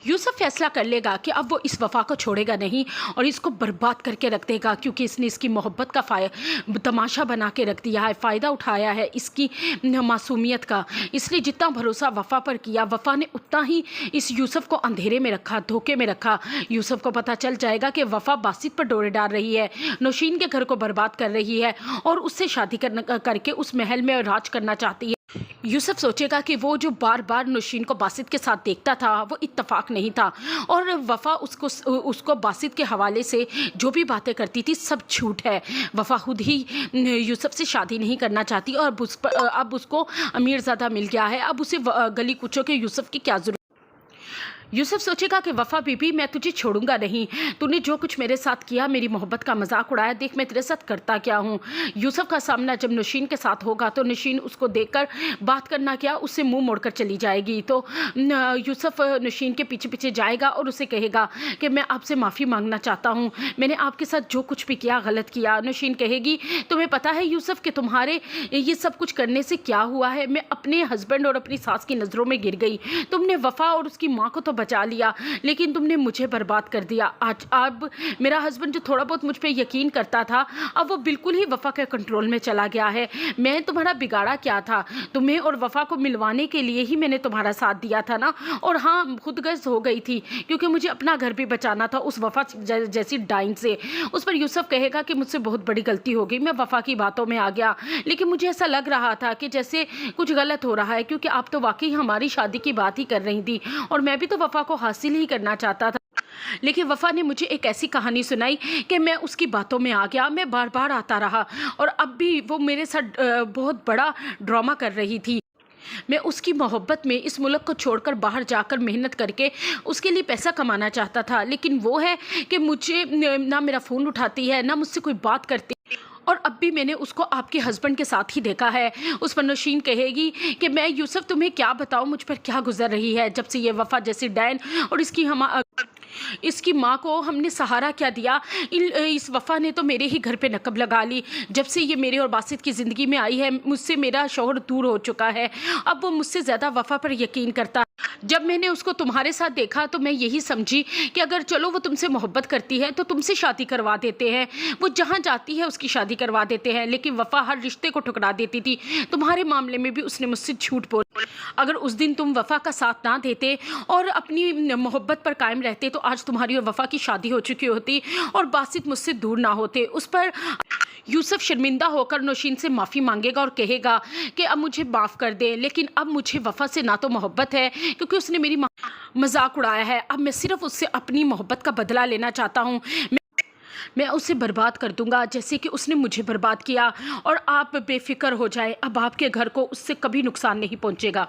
यूसुफ फैसला कर लेगा कि अब वो इस वफ़ा को छोड़ेगा नहीं और इसको बर्बाद करके रख देगा, क्योंकि इसने इसकी मोहब्बत का तमाशा बना के रख दिया है, फ़ायदा उठाया है इसकी मासूमियत का। इसलिए जितना भरोसा वफ़ा पर किया, वफ़ा ने उतना ही इस यूसुफ को अंधेरे में रखा, धोखे में रखा। यूसुफ को पता चल जाएगा कि वफ़ा बासित पर डोरे डाल रही है, नौशीन के घर को बर्बाद कर रही है और उससे शादी करके उस महल में राज करना चाहती है। यूसुफ सोचेगा कि वो जो बार बार नौशीन को बासित के साथ देखता था वो इत्तफाक नहीं था, और वफ़ा उसको बासित के हवाले से जो भी बातें करती थी सब झूठ है। वफ़ा खुद ही यूसुफ से शादी नहीं करना चाहती और अब उसको अमीरज़ादा मिल गया है, अब उसे गली कुचों के यूसुफ की क्या ज़रूरत। यूसुफ सोचेगा कि वफ़ा बीबी, मैं तुझे छोड़ूंगा नहीं, तूने जो कुछ मेरे साथ किया, मेरी मोहब्बत का मजाक उड़ाया, देख मैं तेरे साथ करता क्या हूँ। यूसुफ का सामना जब नौशीन के साथ होगा तो नौशीन उसको देखकर बात करना क्या, उससे मुंह मोड़कर चली जाएगी। तो यूसुफ नौशीन के पीछे पीछे जाएगा और उसे कहेगा कि मैं आपसे माफ़ी मांगना चाहता हूँ, मैंने आपके साथ जो कुछ भी किया गलत किया। नौशीन कहेगी, तुम्हें पता है यूसुफ कि तुम्हारे ये सब कुछ करने से क्या हुआ है, मैं अपने हस्बैंड और अपनी सास की नज़रों में गिर गई। तुमने वफ़ा और उसकी माँ को तो बचा लिया, लेकिन तुमने मुझे बर्बाद कर दिया। आज अब मेरा हस्बैंड जो थोड़ा बहुत मुझ पे यकीन करता था, अब वो बिल्कुल ही वफ़ा के कंट्रोल में चला गया है। मैं तुम्हारा बिगाड़ा क्या था, तुम्हें और वफ़ा को मिलवाने के लिए ही मैंने तुम्हारा साथ दिया था ना। और हाँ, खुदगर्ज हो गई थी क्योंकि मुझे अपना घर भी बचाना था उस वफ़ा जैसी डाइन से। उस पर यूसुफ कहेगा कि मुझसे बहुत बड़ी गलती हो गई, मैं वफ़ा की बातों में आ गया, लेकिन मुझे ऐसा लग रहा था कि जैसे कुछ गलत हो रहा है, क्योंकि आप तो वाकई हमारी शादी की बात ही कर रही थी और मैं भी तो वफ़ा को हासिल ही करना चाहता था। लेकिन वफ़ा ने मुझे एक ऐसी कहानी सुनाई कि मैं उसकी बातों में आ गया, मैं बार बार आता रहा और अब भी वो मेरे साथ बहुत बड़ा ड्रामा कर रही थी। मैं उसकी मोहब्बत में इस मुल्क को छोड़कर बाहर जाकर मेहनत करके उसके लिए पैसा कमाना चाहता था, लेकिन वो है कि मुझे ना मेरा फ़ोन उठाती है, ना मुझसे कोई बात करती, और अब भी मैंने उसको आपके हस्बैंड के साथ ही देखा है। उस पर नौशीन कहेगी कि मैं यूसुफ तुम्हें क्या बताऊं, मुझ पर क्या गुजर रही है जब से ये वफ़ा जैसी डायन और इसकी माँ को हमने सहारा क्या दिया। इस वफ़ा ने तो मेरे ही घर पे नकब लगा ली। जब से ये मेरे और बासित की ज़िंदगी में आई है, मुझसे मेरा शौहर दूर हो चुका है, अब वो मुझसे ज़्यादा वफ़ा पर यकीन करता। जब मैंने उसको तुम्हारे साथ देखा तो मैं यही समझी कि अगर चलो वो तुमसे मोहब्बत करती है तो तुमसे शादी करवा देते हैं, वो जहाँ जाती है उसकी शादी करवा देते हैं, लेकिन वफ़ा हर रिश्ते को ठुकरा देती थी। तुम्हारे मामले में भी उसने मुझसे झूठ बोला। अगर उस दिन तुम वफ़ा का साथ ना देते और अपनी मोहब्बत पर कायम रहते तो आज तुम्हारी और वफ़ा की शादी हो चुकी होती और बासित मुझसे दूर ना होते। उस पर यूसुफ शर्मिंदा होकर नौशीन से माफ़ी मांगेगा और कहेगा कि अब मुझे माफ़ कर दे, लेकिन अब मुझे वफ़ा से ना तो मोहब्बत है क्योंकि उसने मेरी मजाक उड़ाया है, अब मैं सिर्फ उससे अपनी मोहब्बत का बदला लेना चाहता हूँ। मैं उसे बर्बाद कर दूंगा जैसे कि उसने मुझे बर्बाद किया, और आप बेफिक्र हो जाए, अब आपके घर को उससे कभी नुकसान नहीं पहुँचेगा।